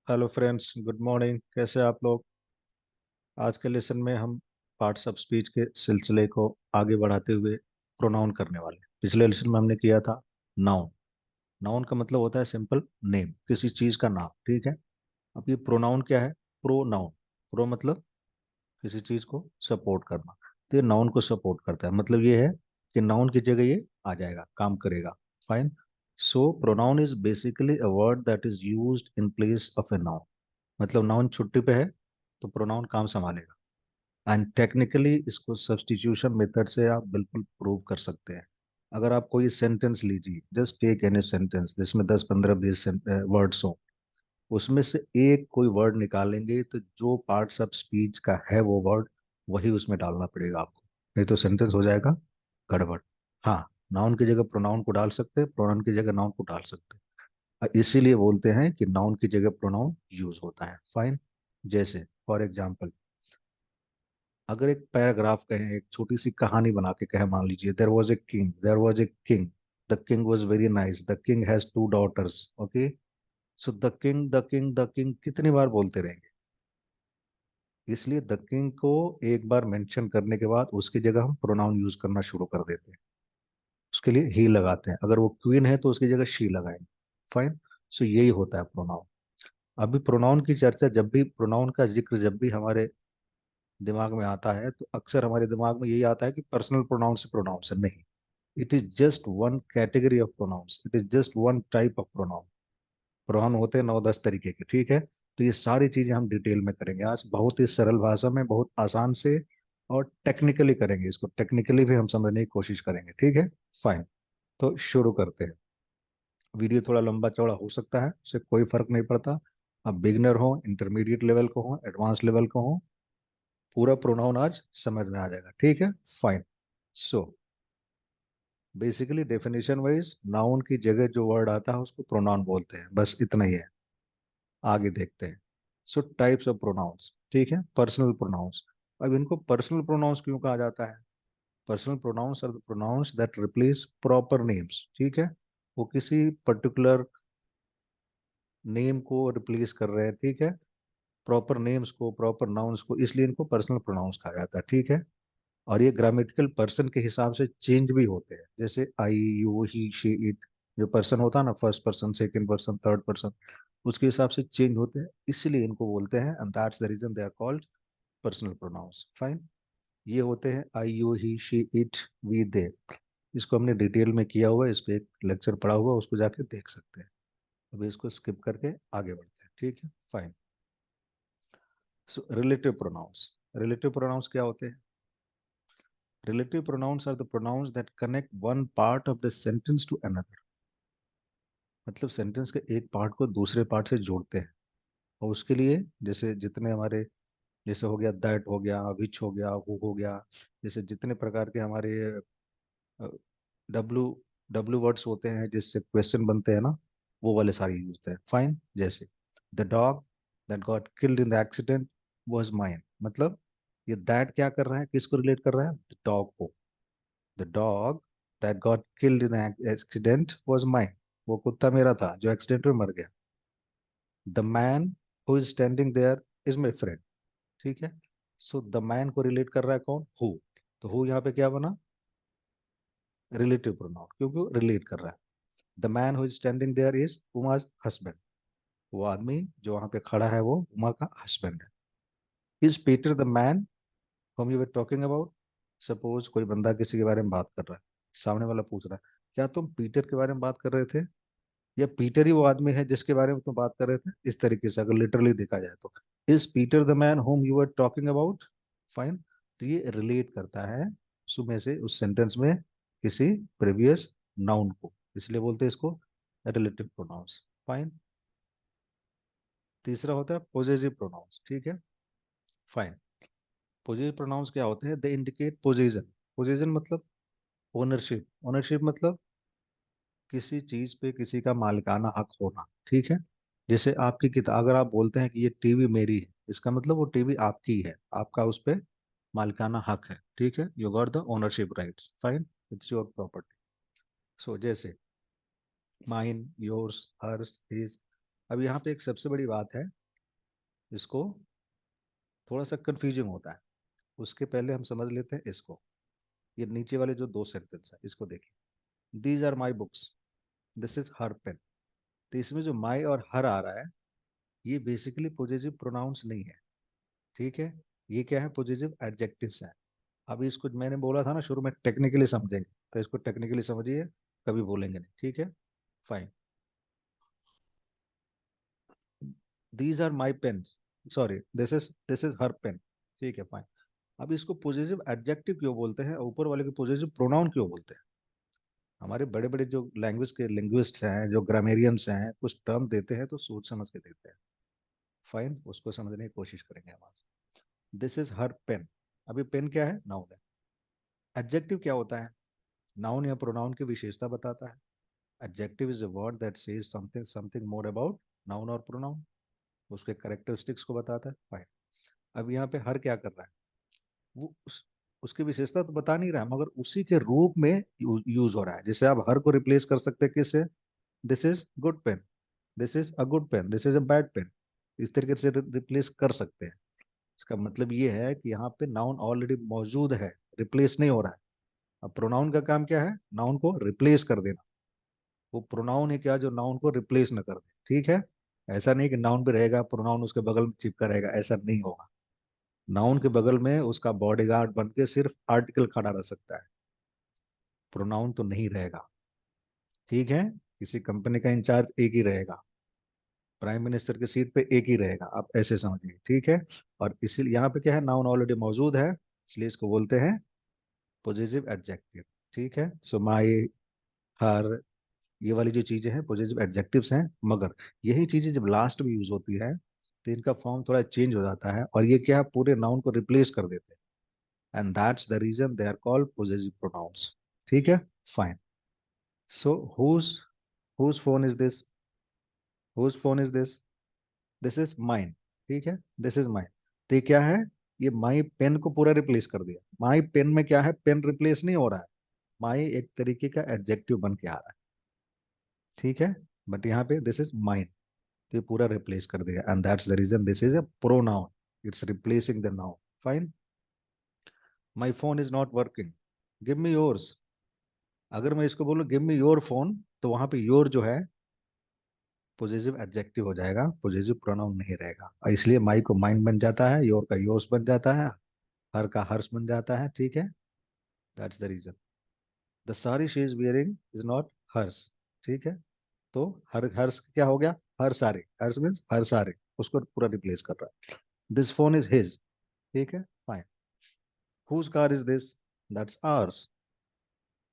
Hello friends, good morning. कैसे हैं आप लोग? आज के लेसन में हम पार्ट्स ऑफ स्पीच के सिलसिले को आगे बढ़ाते हुए प्रोनाउन करने वाले हैं। पिछले लेसन में हमने किया था नाउन। नाउन का मतलब होता है सिंपल नेम, किसी चीज का नाम। ठीक है। अब ये प्रोनाउन क्या है? प्रोनाउन। प्रो मतलब किसी चीज को सपोर्ट करना। तो ये नाउन को सपोर्ट करता है। मतलब ये है कि नाउन की जगह ये आ जाएगा, काम करेगा। Fine. So pronoun is basically a word that is used in place of a noun. मतलब नाउन छुट्टी पे है तो प्रोनाउन काम संभालेगा। एंड टेक्निकली इसको सब्स्टिट्यूशन मेथड से आप बिल्कुल प्रूव कर सकते हैं। अगर आप कोई सेंटेंस लीजिए, जस्ट टेक एनी सेंटेंस जिसमें 10 15 20 वर्ड्स हो, उसमें से एक कोई वर्ड निकालेंगे तो जो पार्ट्स ऑफ स्पीच का है वो वर्ड वही उसमें डालना पड़ेगा आपको। नहीं तो सेंटेंस हो जाएगा गड़बड़। हाँ, नाउन की जगह प्रोनाउन को डाल सकते हैं, प्रोनाउन की जगह नाउन को डाल सकते हैं। इसीलिए बोलते हैं कि नाउन की जगह प्रोनाउन यूज होता है। फाइन। जैसे फॉर एग्जाम्पल, अगर एक पैराग्राफ कहें, एक छोटी सी कहानी बना के कहे, मान लीजिए there was a king the king was very nice the king has 2 daughters. Okay. So the king कितनी बार बोलते रहेंगे? इसलिए द किंग को एक बार मेंशन करने के बाद उसकी जगह हम प्रोनाउन यूज करना शुरू कर देते हैं। उसके लिए ही लगाते हैं। अगर वो क्वीन है तो उसकी जगह शी लगाएंगे। फाइन। सो यही होता है प्रोनाउन। अभी प्रोनाउन की चर्चा, जब भी प्रोनाउन का जिक्र जब भी हमारे दिमाग में आता है तो अक्सर हमारे दिमाग में यही आता है कि पर्सनल प्रोनाउंस से प्रोनाउंस है। नहीं, it is just one category of pronouns, it is just one type of pronoun. Pronoun होते हैं 9 10 तरीके के। ठीक है। तो ये सारी चीजें हम डिटेल में करेंगे आज, बहुत ही सरल भाषा में, बहुत आसान से। और टेक्निकली करेंगे इसको, टेक्निकली भी हम समझने की कोशिश करेंगे। ठीक है। फाइन। तो शुरू करते हैं। वीडियो थोड़ा लंबा चौड़ा हो सकता है, उससे कोई फर्क नहीं पड़ता। आप बिगनर हो, इंटरमीडिएट लेवल को हो, एडवांस लेवल को हो, पूरा प्रोनाउन आज समझ में आ जाएगा। ठीक है। Fine. So basically definition wise noun की जगह जो वर्ड आता है उसको प्रोनाउन बोलते हैं, बस इतना ही है। आगे देखते हैं। So types of pronouns. ठीक है। Personal pronouns. अब इनको पर्सनल प्रोनाउंस क्यों कहा जाता है? Personal pronouns are the pronouns that replace proper names. ठीक है। वो किसी पर्टिकुलर नेम को रिप्लेस कर रहे हैं। ठीक है। प्रॉपर नेम्स को, प्रॉपर नाउन्स को, इसलिए इनको पर्सनल प्रोनाउंस कहा जाता है। ठीक है। और ये ग्रामेटिकल पर्सन के हिसाब से चेंज भी होते हैं। जैसे आई, यू, ही, शी, इट, जो पर्सन होता है ना, first person, second person, third person, उसके हिसाब से चेंज होते हैं। इसलिए इनको बोलते हैं, and that's the reason they are called personal pronouns. Fine. ये होते हैं I, you, he, she, it, we, they. इसको हमने डिटेल में किया हुआ है, इस पे एक लेक्चर पढ़ा हुआ है, उसको जाके देख सकते हैं। अभी इसको स्किप करके आगे बढ़ते हैं। ठीक है। Fine. So relative pronouns. Relative pronouns क्या होते हैं? Relative pronouns are the pronouns that connect one part of the sentence to another. मतलब सेंटेंस के एक पार्ट को दूसरे पार्ट से जोड़ते हैं। और उसके लिए जैसे जितने हमारे, जैसे हो गया दैट, हो गया विच, हो गया हु, हो गया, जैसे जितने प्रकार के हमारे डब्लू डब्लू वर्ड्स होते हैं जिससे क्वेश्चन बनते हैं ना, वो वाले सारे यूज होते हैं। फाइन। जैसे the dog that got killed in the accident was mine. मतलब ये दैट क्या कर रहा है, किसको रिलेट कर रहा है? डॉग को। The dog that got killed in accident was mine. वो कुत्ता मेरा था जो एक्सीडेंट में मर गया। The man who is standing there is my friend. ठीक है। सो द मैन को रिलेट कर रहा है कौन? हु। तो हु यहाँ पे क्या बना? रिलेटिव प्रोनाउन, क्योंकि वो रिलेट कर रहा है। The man who is standing there is Uma's husband. वो आदमी जो वहां पे खड़ा है वो उमा का हस्बैंड है। Is Peter the man whom you were talking about? Suppose कोई बंदा किसी के बारे में बात कर रहा है, सामने वाला पूछ रहा है, क्या तुम पीटर के बारे में बात कर रहे थे, या पीटर ही वो आदमी है जिसके बारे में तुम बात कर रहे थे? इस तरीके से अगर लिटरली देखा जाए तो, is Peter the man whom you are talking about? Fine. तो ये रिलेट करता है सुबह से उस सेंटेंस में किसी प्रीवियस नाउन को, इसलिए बोलते हैं इसको रिलेटिव प्रोनाउंस। फाइन। तीसरा होता है पोजेसिव प्रोनाउंस। ठीक है। फाइन। पोजेसिव प्रोनाउंस क्या होते हैं? They indicate possession. पोजेशन मतलब ओनरशिप। ओनरशिप मतलब किसी चीज पे किसी का मालिकाना हक होना। ठीक है। जैसे आपकी किताब, अगर आप बोलते हैं कि ये टीवी मेरी है, इसका मतलब वो टीवी आपकी है, आपका उस पे मालिकाना हक है। ठीक है। You got the ownership rights. Fine. It's your property. So जैसे माइन, योर्स, हर्स, हिज, अब यहाँ पे एक सबसे बड़ी बात है, इसको थोड़ा सा कंफ्यूजिंग होता है। उसके पहले हम समझ लेते हैं इसको। ये नीचे वाले जो दो सेंटेंस है इसको देखिए। These are my books, this is her pen. तो इसमें जो माई और हर आ रहा है, ये बेसिकली पॉजिटिव प्रोनाउंस नहीं है। ठीक है, ये क्या है, पॉजिटिव एडजेक्टिव्स है। अभी इसको मैंने बोला था ना शुरू में टेक्निकली समझेंगे, तो इसको टेक्निकली समझिए, कभी बोलेंगे नहीं। ठीक है, fine. These are my pen, sorry, this is her pen. ठीक है, फाइन। अब इसको पॉजिटिव एडजेक्टिव क्यों बोलते हैं और ऊपर वाले को पॉजिटिव प्रोनाउन क्यों बोलते हैं? हमारे बड़े बड़े जो लैंग्वेज के लिंग्विस्ट हैं, जो ग्रामेरियंस हैं, कुछ टर्म देते हैं तो सोच समझ के देते हैं। फाइन, उसको समझने की कोशिश करेंगे हम आज। This is her pen. अभी पेन क्या है, नाउन है। एडजेक्टिव क्या होता है? नाउन या प्रोनाउन की विशेषता बताता है। Adjective is a word that says something something more about noun और प्रोनाउन, उसके कैरेक्टरिस्टिक्स को बताता है। फाइन। अब यहाँ पे हर क्या कर रहा है, वो उसकी विशेषता तो बता नहीं रहा है, मगर उसी के रूप में यूज हो रहा है। जैसे आप हर को रिप्लेस कर सकते हैं किससे? This is good pen, this is a good pen, this is a bad pen. इस तरीके से रिप्लेस कर सकते हैं। इसका मतलब ये है कि यहाँ पे नाउन ऑलरेडी मौजूद है, रिप्लेस नहीं हो रहा है। अब प्रोनाउन का काम क्या है? नाउन को रिप्लेस कर देना। वो प्रोनाउन है क्या जो नाउन को रिप्लेस न कर दे। ठीक है, ऐसा नहीं कि नाउन भी रहेगा प्रोनाउन उसके बगल में चिपका रहेगा, ऐसा नहीं होगा। नाउन के बगल में उसका बॉडीगार्ड बन के सिर्फ आर्टिकल खड़ा रह सकता है, प्रोनाउन तो नहीं रहेगा। ठीक है, किसी कंपनी का इंचार्ज एक ही रहेगा, प्राइम मिनिस्टर की सीट पे एक ही रहेगा, आप ऐसे समझिए। ठीक है, और इसीलिए यहाँ पे क्या है, नाउन ऑलरेडी मौजूद है, इसलिए इसको बोलते हैं पॉजिटिव एडजेक्टिव। ठीक है, सो माई, हर, ये वाली जो चीजें हैं पॉजिटिव एडजेक्टिव्स हैं। मगर यही चीजें जब लास्ट में यूज होती है तो इनका फॉर्म थोड़ा चेंज हो जाता है, और ये क्या, पूरे नाउन को रिप्लेस कर देते हैं। And that's the reason they are called positive pronouns. ठीक है, fine. So whose phone is this, whose phone is this, this is mine. ठीक है, दिस इज माइन। तो ये क्या है, ये माई पेन को पूरा रिप्लेस कर दिया। माई पेन में क्या है, पेन रिप्लेस नहीं हो रहा है, माई एक तरीके का एडजेक्टिव बन के आ रहा है। ठीक है, बट यहाँ पे दिस इज माइन, तो ये पूरा रिप्लेस कर देगा, and that's the reason this is a pronoun, it's replacing the noun. Fine. My phone is not working, give me yours. अगर मैं इसको बोलूँ गिव मी योर फोन, तो वहां पे योर जो है पॉजिटिव एडजेक्टिव हो जाएगा, पॉजिटिव प्रोनाउन नहीं रहेगा, और इसलिए माई को माइन बन जाता है, योर का योर्स बन जाता है, हर का हर्ष बन जाता है। ठीक है, that's the reason. The sari she is wearing is not hers. ठीक है, तो हर हर्ष क्या हो गया, हर सारे, हर्ष मीन्स हर सारे, उसको पूरा रिप्लेस कर रहा है। This phone is his. ठीक है, fine. Whose car is this, that's ours.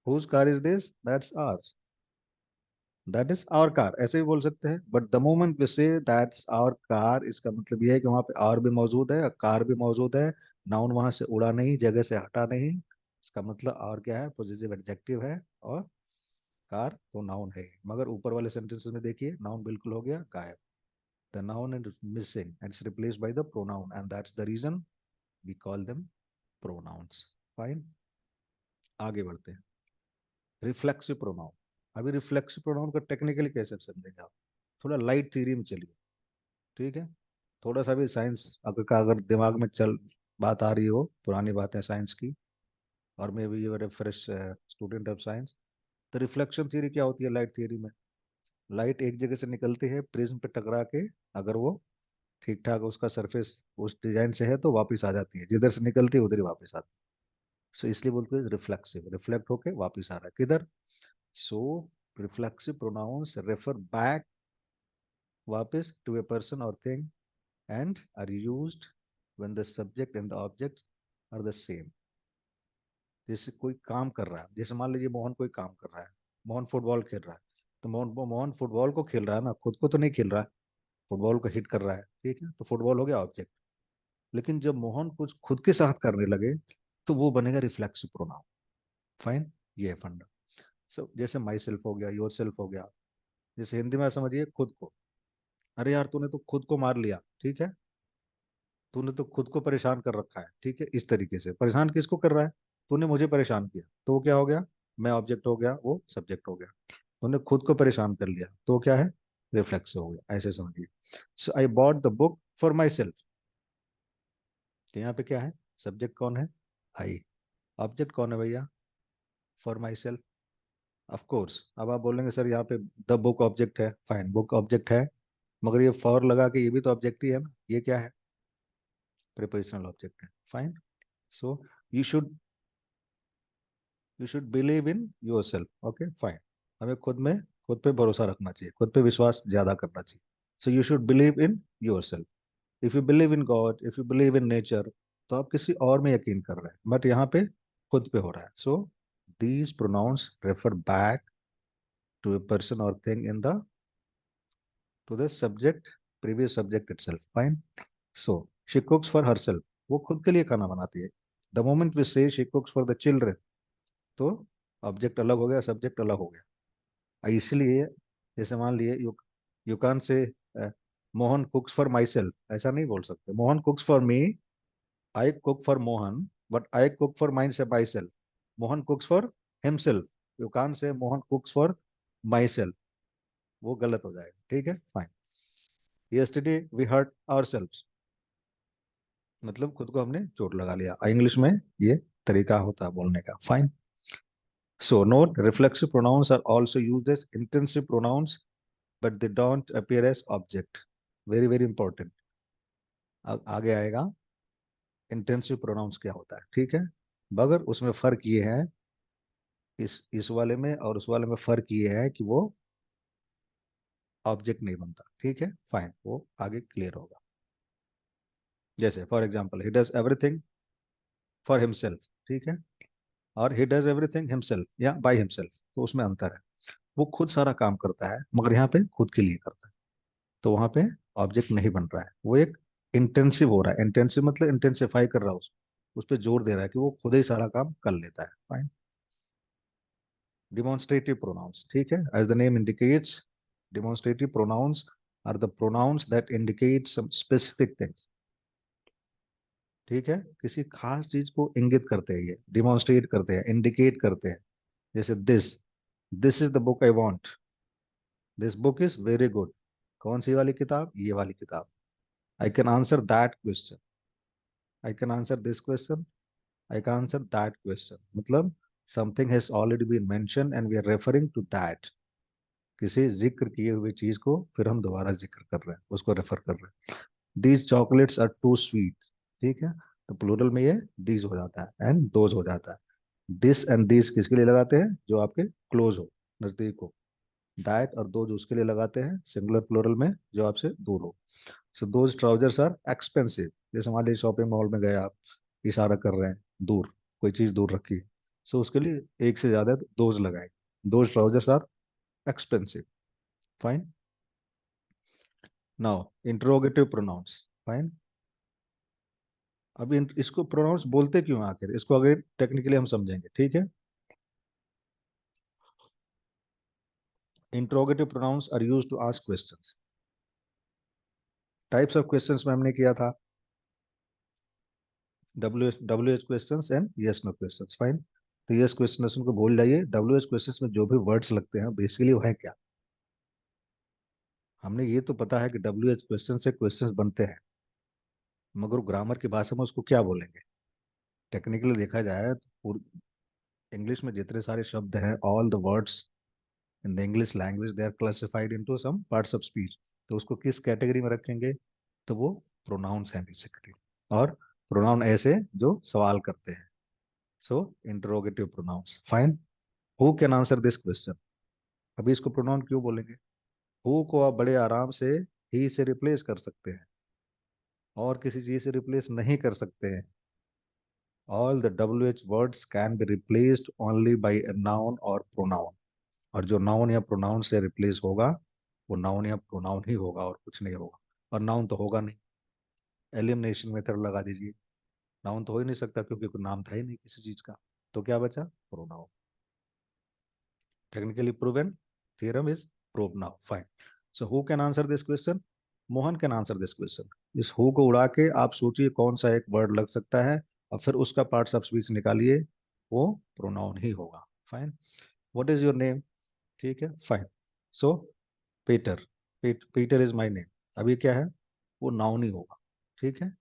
Whose car is this, that's ours, that is our car, ऐसे भी बोल सकते हैं। But the moment we say that's our car, इसका मतलब यह है कि वहां पे आवर भी मौजूद है, कार भी मौजूद है, नाउन वहां से उड़ा नहीं, जगह से हटा नहीं। इसका मतलब आवर क्या है, पॉजिटिव एडजेक्टिव है, और कार तो नाउन है ही। मगर ऊपर वाले सेंटेंसेस में देखिए, नाउन बिल्कुल हो गया गायब, the noun is missing and it's replaced by the pronoun, and that's the reason we call them pronouns. Fine, आगे बढ़ते हैं। Reflexive pronoun. अभी रिफ्लेक्सिव प्रोनाउन को टेक्निकली कैसे समझेंगे आप? थोड़ा लाइट थ्योरी में चलिए। ठीक है, थोड़ा सा भी साइंस अगर दिमाग में चल बात आ रही हो, पुरानी बातें साइंस की, और मैं भी ये फ्रेश स्टूडेंट ऑफ साइंस। तो रिफ्लेक्शन थ्योरी क्या होती है लाइट थ्योरी में? लाइट एक जगह से निकलती है, प्रिज्म पे टकरा के, अगर वो ठीक ठाक उसका सरफेस उस डिजाइन से है तो वापस आ जाती है, जिधर से निकलती है उधर ही वापस आती है। सो इसलिए बोलते हैं रिफ्लेक्सिव, रिफ्लेक्ट होके वापस आ रहा है किधर। सो रिफ्लेक्सिव प्रोनाउंस रेफर बैक, वापस, टू ए पर्सन और thing, and are used when the subject and the object are the same। जैसे कोई काम कर रहा है, जैसे मान लीजिए मोहन कोई काम कर रहा है, मोहन फुटबॉल खेल रहा है, तो मोहन फुटबॉल को खेल रहा है ना, खुद को तो नहीं खेल रहा है, फुटबॉल को हिट कर रहा है। ठीक है, तो फुटबॉल हो गया ऑब्जेक्ट। लेकिन जब मोहन कुछ खुद के साथ करने लगे, तो वो बनेगा रिफ्लेक्सिव प्रोनाउन। फाइन, ये है फंडा। सो जैसे माई सेल्फ हो गया, योर सेल्फ हो गया। जैसे हिंदी में समझिए खुद को, अरे यार तूने तो खुद को मार लिया। ठीक है, तूने तो खुद को परेशान कर रखा है। ठीक है, इस तरीके से परेशान किसको कर रहा है? तूने मुझे परेशान किया, तो वो क्या हो गया, मैं ऑब्जेक्ट हो गया, वो सब्जेक्ट हो गया। तूने खुद को परेशान कर लिया, तो वो क्या है, रिफ्लेक्सिव हो गया, ऐसे समझिए। So I bought the book for myself. तो यहाँ पे क्या है, सब्जेक्ट कौन है, आई, ऑब्जेक्ट कौन है भैया, for my self. Of course अब आप बोलेंगे सर यहाँ पे द बुक ऑब्जेक्ट है, फाइन बुक ऑब्जेक्ट है, मगर ये फॉर लगा के ये भी तो ऑब्जेक्ट ही है ना, ये क्या है, प्रीपोजिशनल ऑब्जेक्ट है, fine. So you should you should believe in your self, okay fine. हमें खुद पे भरोसा रखना चाहिए, खुद पे विश्वास ज्यादा करना चाहिए। So you should believe in your self. If you believe in God, if you believe in nature, तो आप किसी और में यकीन कर रहे हैं, बट यहाँ पे खुद पे हो रहा है। So these pronouns refer back to a person और thing in the to the subject, previous subject itself, fine. So she cooks for herself, वो खुद के लिए खाना बनाती है। The moment we say she cooks for the children, तो object अलग हो गया, सब्जेक्ट अलग हो गया। इसलिए जैसे मान लिए you can say Mohan cooks for myself, ऐसा नहीं बोल सकते, Mohan cooks for me, I cook for Mohan, but I cook for myself myself. Mohan cooks for himself, you can say Mohan cooks for myself, वो गलत हो जाएगा, ठीक है fine. Yesterday we hurt ourselves, मतलब खुद को हमने चोट लगा लिया, इंग्लिश में ये तरीका होता है बोलने का, fine. So note, reflexive pronouns are also used as intensive pronouns, but they don't appear as object. Very very important. आगे आएगा इंटेंसिव प्रोनाउंस क्या होता है, ठीक है। मगर उसमें फर्क ये है, इस वाले में और उस वाले में फर्क ये है कि वो ऑब्जेक्ट नहीं बनता, ठीक है फाइन, वो आगे क्लियर होगा। जैसे for example, he does everything for himself, ठीक है, और ही डज एवरीथिंग हिमसेल्फ या बाय हिमसेल्फ, तो उसमें अंतर है। वो खुद सारा काम करता है, मगर यहाँ पे खुद के लिए करता है, तो वहां पे ऑब्जेक्ट नहीं बन रहा है, वो एक इंटेंसिव हो रहा है। इंटेंसिव मतलब इंटेंसिफाई कर रहा है उस पर जोर दे रहा है कि वो खुद ही सारा काम कर लेता है, फाइन। डिमॉन्स्ट्रेटिव प्रोनाउंस, ठीक है, as the name indicates, demonstrative pronouns are the pronouns that indicate some specific things, ठीक है, किसी खास चीज को इंगित करते हैं, ये डिमॉन्स्ट्रेट करते हैं, इंडिकेट करते हैं। जैसे this is the book I want, this book is very good, कौन सी वाली किताब, ये वाली किताब। I can answer that question, I can answer this question, I can answer that question, मतलब something has already been mentioned and we are referring to that, किसी जिक्र किए हुए चीज को फिर हम दोबारा जिक्र कर रहे हैं, उसको रेफर कर रहे हैं। These chocolates are too sweet, ठीक है, तो प्लूरल में ये these हो जाता है एंड those हो जाता है। दिस एंड these किसके लिए लगाते हैं, जो आपके क्लोज हो, नजदीक हो। दैट और दो उसके लिए लगाते हैं सिंगुलर प्लूरल में, जो आपसे दूर हो। So those trousers are expensive, जैसे हमारे शॉपिंग मॉल में गए आप, इशारा कर रहे हैं दूर, कोई चीज दूर रखी है, सो उसके लिए एक से ज्यादा दोज लगाए, those trousers are expensive, fine. Now interrogative pronouns, fine. अब इसको प्रोनाउंस बोलते क्यों हैं आखिर, इसको अगर टेक्निकली हम समझेंगे, ठीक है। Interrogative pronouns are used to ask questions. Types of questions में हमने किया था W H question and yes no question, fine. तो यस क्वेश्चन को भूल जाइए, डब्ल्यू एच क्वेश्चन में जो भी वर्ड्स लगते हैं बेसिकली वो है क्या, हमने ये तो पता है कि डब्ल्यू एच क्वेश्चन से क्वेश्चंस बनते हैं, मगर ग्रामर की भाषा में उसको क्या बोलेंगे। टेक्निकली देखा जाए तो इंग्लिश में जितने सारे शब्द हैं, all the words in the English language they are classified into some parts of speech, तो उसको किस कैटेगरी में रखेंगे, तो वो प्रोनाउंस हैं बेसिकली। और प्रोनाउन ऐसे जो सवाल करते हैं, so interrogative pronouns, fine. Who can answer this question, अभी इसको प्रोनाउन क्यों बोलेंगे, हु को आप बड़े आराम से ही से रिप्लेस कर सकते हैं, और किसी चीज से रिप्लेस नहीं कर सकते हैं। All the W H words can be replaced only by a noun और प्रोनाउन, और जो नाउन या प्रोनाउन से रिप्लेस होगा वो नाउन या प्रोनाउन ही होगा और कुछ नहीं होगा, और नाउन तो होगा नहीं, एलिमिनेशन मेथड लगा दीजिए, नाउन तो हो ही नहीं सकता क्योंकि कोई नाम था ही नहीं किसी चीज का, तो क्या बचा, pronoun. Technically proven, theorem is proved now, fine. So who can answer this question, Mohan can answer this question. इस हु को उड़ा के आप सोचिए कौन सा एक वर्ड लग सकता है, और फिर उसका पार्ट्स ऑफ स्पीच निकालिए, वो प्रोनाउन ही होगा, fine. What is your name, ठीक है fine. So Peter, Peter is my name, अभी क्या है, वो नाउन ही होगा, ठीक है।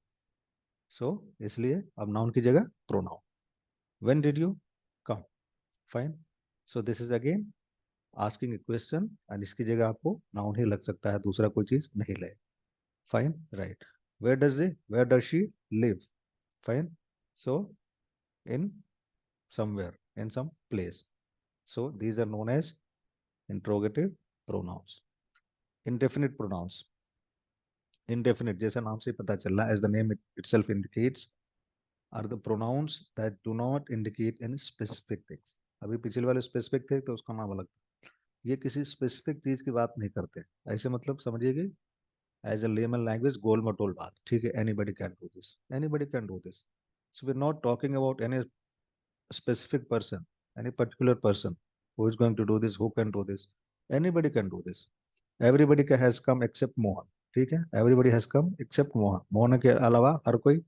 सो इसलिए अब नाउन की जगह pronoun. When did you come, fine. So this is again asking A question, and इसकी जगह आपको नाउन ही लग सकता है, दूसरा कोई चीज नहीं लगे। Fine, right. Where does she live, fine. So in somewhere, in some place. So these are known as interrogative pronouns. Indefinite pronouns, indefinite जैसा नाम से पता चल रहा है, as the name itself indicates, are the pronouns that do not indicate any specific things। अभी पिछले वाले स्पेसिफिक थे तो उसका नाम अलग था, ये किसी स्पेसिफिक चीज की बात नहीं करते। ऐसे मतलब समझिए कि एज अ लेमन लैंग्वेज गोल मटोल बात, ठीक है, anybody can do this, anybody can do this. So we are not talking about any specific person, any particular person who is going to do this, who can do this, anybody can do this। everybody has come except Mohan, ठीक है, everybody has come except Mohan, Mohan के अलावा हर कोई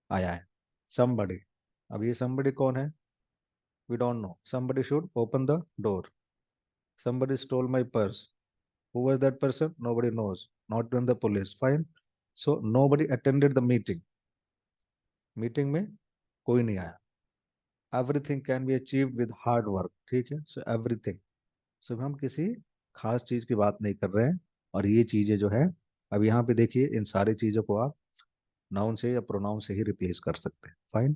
आया है। somebody, अब ये somebody कौन है, we don't know, somebody should open the door। somebody stole my purse, who was that person, nobody knows, not even the police, fine। so nobody attended the meeting, meeting में कोई नहीं आया। Everything can be achieve with hard work, ठीक है, so everything. सो हम किसी खास चीज की बात नहीं कर रहे हैं, और ये चीजें जो है, अब यहाँ पे देखिए, इन सारी चीजों को आप नाउन से या प्रोनाउन से ही रिप्लेस कर सकते हैं, fine.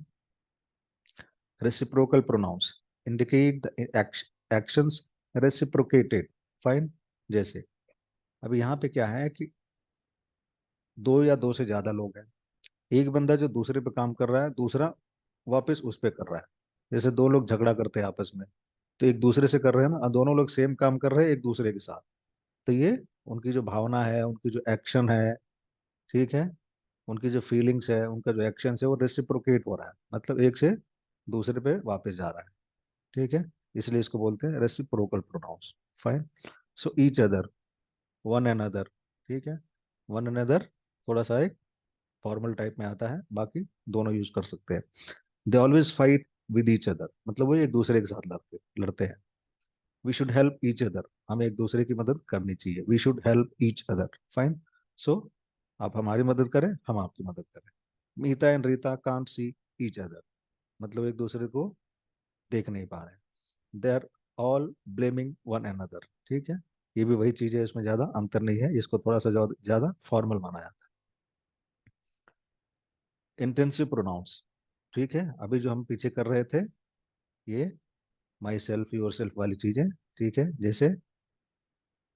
Reciprocal pronouns indicate the actions reciprocated, fine. जैसे अब यहाँ पे क्या है कि दो या दो से ज्यादा लोग हैं, एक बंदा जो दूसरे पे काम कर रहा है, दूसरा वापस उस पे कर रहा है। जैसे दो लोग झगड़ा करते हैं आपस में, तो एक दूसरे से कर रहे हैं ना, दोनों लोग सेम काम कर रहे हैं एक दूसरे के साथ, तो ये उनकी जो भावना है, उनकी जो एक्शन है, ठीक है, उनकी जो फीलिंग्स है, उनका जो एक्शन है, वो रेसिप्रोकेट हो रहा है, मतलब एक से दूसरे पे वापस जा रहा है, ठीक है। इसलिए इसको बोलते हैं reciprocal pronouns, fine. So each other, one another, ठीक है, वन एन अदर थोड़ा सा एक फॉर्मल टाइप में आता है, बाकी दोनों यूज कर सकते हैं। They always fight with each other, मतलब वो एक दूसरे के साथ लड़ते लड़ते हैं। We should help each other, हमें एक दूसरे की मदद करनी चाहिए, we should help each other, fine. So आप हमारी मदद करें, हम आपकी मदद करें। Meeta and Rita can't see each other, मतलब एक दूसरे को देख नहीं पा रहे। They are all blaming one another, ठीक है। ये भी वही चीज है, इसमें ज्यादा अंतर नहीं है, इसको थोड़ा सा ज्यादा फॉर्मल माना जाता है। इंटेंसिव प्रोनाउंस, ठीक है, अभी जो हम पीछे कर रहे थे, ये माई सेल्फ योर सेल्फ वाली चीजें, ठीक है, जैसे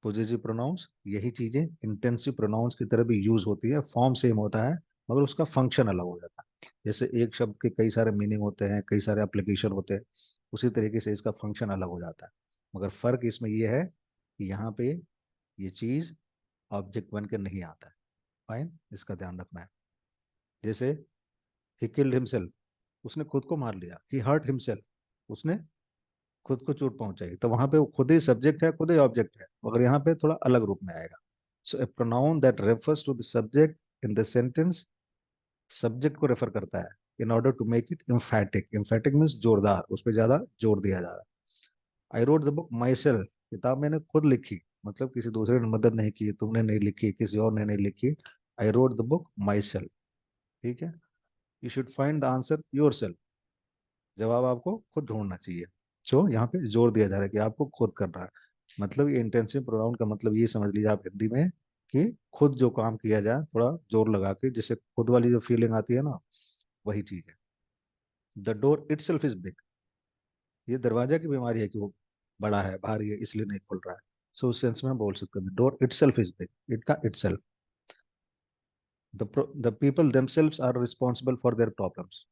पोजेसिव प्रोनाउंस, यही चीजें इंटेंसिव प्रोनाउंस की तरह भी यूज होती है, फॉर्म सेम होता है, मगर उसका फंक्शन अलग हो जाता है। जैसे एक शब्द के कई सारे मीनिंग होते हैं, कई सारे एप्लीकेशन होते हैं, उसी तरीके से इसका फंक्शन अलग हो जाता है। मगर फर्क इसमें यह है कि यहाँ पे ये चीज ऑब्जेक्ट बन के नहीं आता है, फाइन, इसका ध्यान रखना है। जैसे ही किल्ड हिमसेल्फ, उसने खुद को मार लिया, ही हर्ट हिमसेल्फ, उसने खुद को चोट पहुंचाई, तो वहां पे वो खुद ही सब्जेक्ट है, खुद ही ऑब्जेक्ट है, मगर यहाँ पे थोड़ा अलग रूप में आएगा। So a pronoun that refers to the subject in the sentence, subject को रेफर करता है in order to make it emphatic, emphatic means जोरदार, उस पर ज्यादा जोर दिया जा रहा है। I wrote the book myself, किताब मैंने खुद लिखी, मतलब किसी दूसरे ने मदद नहीं की, तुमने नहीं लिखी, किसी और ने नहीं लिखी। आई wrote the book my self, ठीक है। You should find the answer your self, जवाब आपको खुद ढूंढना चाहिए। सो यहाँ पे जोर दिया जा रहा है कि आपको खुद करना है, मतलब ये इंटेंसिव प्रोनाउन का मतलब ये समझ लीजिए आप हिंदी में, कि खुद जो काम किया जाए थोड़ा जोर लगा के, जिससे खुद वाली जो फीलिंग आती है ना, वही चीज है। The door itself is big, ये दरवाजा की बीमारी है कि वो बड़ा है, भारी है, इसलिए नहीं खुल रहा है। सो उस सेंस में हम बोल सकते हैं door itself is big, it का itself. The people themselves are responsible for their problems,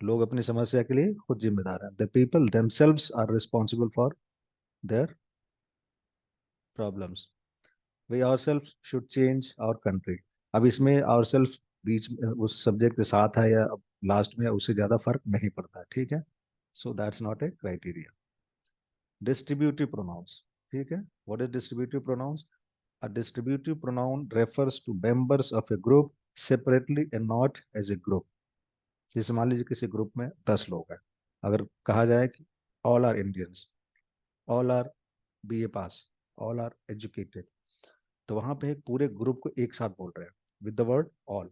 लोग अपनी समस्या के लिए खुद जिम्मेदार हैं। The people themselves are responsible for their problems. We ourself should change our country, अब इसमें आवरसेल्फ बीच में उस सब्जेक्ट के साथ है या लास्ट में, उससे ज्यादा फर्क नहीं पड़ता है, ठीक है। So that's not a criteria. Distributive pronouns, ठीक है। What is distributive pronouns? A distributive pronoun refers to members of a group separately and not as a group. जैसे मान लीजिए किसी ग्रुप में 10 लोग हैं, अगर कहा जाए कि all are Indians, all are BA pass, all are educated, तो वहां पे एक पूरे ग्रुप को एक साथ बोल रहे हैं विद द वर्ड ऑल।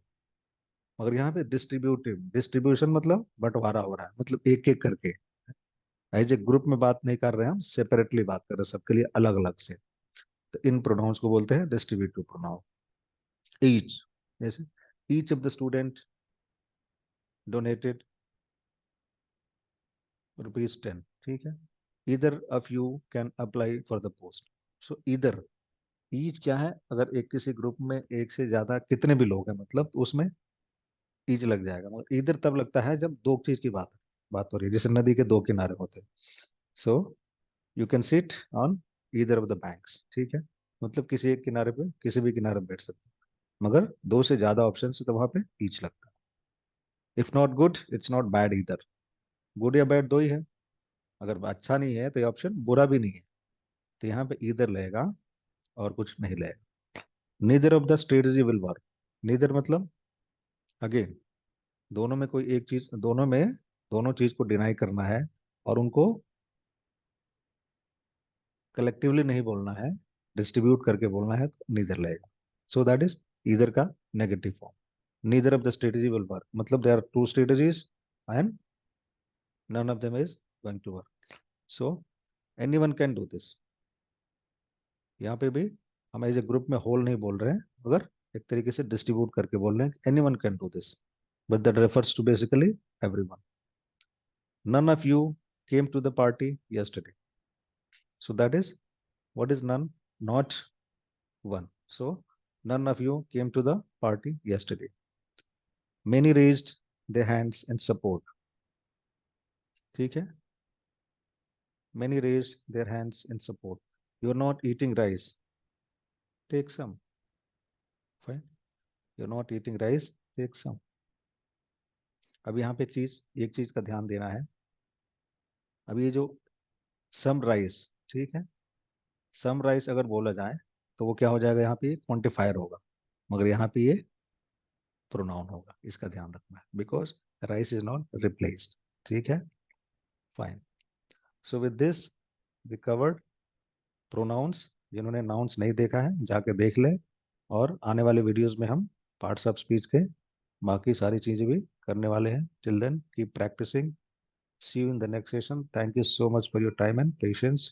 मगर यहाँ पे डिस्ट्रीब्यूटिव, डिस्ट्रीब्यूशन मतलब बंटवारा हो रहा है, मतलब एक एक करके। एज ए ग्रुप में बात नहीं कर रहे हैं, हम सेपरेटली बात कर रहे हैं सबके लिए अलग अलग से। तो इन प्रोनाउंस को बोलते हैं डिस्ट्रीब्यूटिव प्रोनाउन। ईच, जैसे each of the student donated ₹10, ठीक है। Either of you can apply for the post. So either, each क्या है, अगर एक किसी ग्रुप में एक से ज्यादा कितने भी लोग हैं मतलब, तो उसमें ईच लग जाएगा। मगर इधर तब लगता है जब दो चीज की बात हो रही है, जैसे नदी के दो किनारे होते हैं। So you can sit on either of the banks, ठीक है। मतलब किसी एक किनारे पे, किसी भी किनारे पे बैठ सकते हैं। मगर दो से ज्यादा ऑप्शन है तो वहां पे ईच लगता है। If not good it's not bad इधर। गुड या बैड दो ही है। अगर अच्छा नहीं है तो ये ऑप्शन बुरा भी नहीं है। तो यहाँ पे इधर लगेगा और कुछ नहीं लगेगा। Neither of the strategy will work. Neither मतलब अगेन, दोनों में कोई एक चीज, दोनों में दोनों चीज को डिनाई करना है और उनको कलेक्टिवली नहीं बोलना है, डिस्ट्रीब्यूट करके बोलना है, तो नीदर लगेगा। सो दैट इज ईदर का negative form. Neither of the strategy will work मतलब there are two strategies and none of them is going to work. So anyone can do this. यहाँ पे भी हम एज ए ग्रुप में whole नहीं बोल रहे हैं, मगर एक तरीके से डिस्ट्रीब्यूट करके बोल रहे हैं anyone can do this, but that refers to basically everyone. None of you came to the party yesterday. So that is, what is none? Not one. So none of you came to the party yesterday. Many raised their hands in support. ठीक है? Many raised their hands in support. You are not eating rice. Take some. Fine. You are not eating rice. Take some. अब यहाँ पे एक चीज का ध्यान देना है। अब ये जो सम राइस, ठीक है, सम राइस अगर बोला जाए तो वो क्या हो जाएगा, यहाँ पे क्वांटिफायर होगा। मगर यहाँ पे ये प्रोनाउन होगा, इसका ध्यान रखना है, because rice is not replaced. ठीक है, fine. So with this we covered pronouns. जिन्होंने नाउन्स नहीं देखा है जाके देख ले। और आने वाले वीडियोस में हम पार्ट्स ऑफ स्पीच के बाकी सारी चीजें भी करने वाले हैं। Till then keep practicing. See you in the next session. Thank you so much for your time and patience.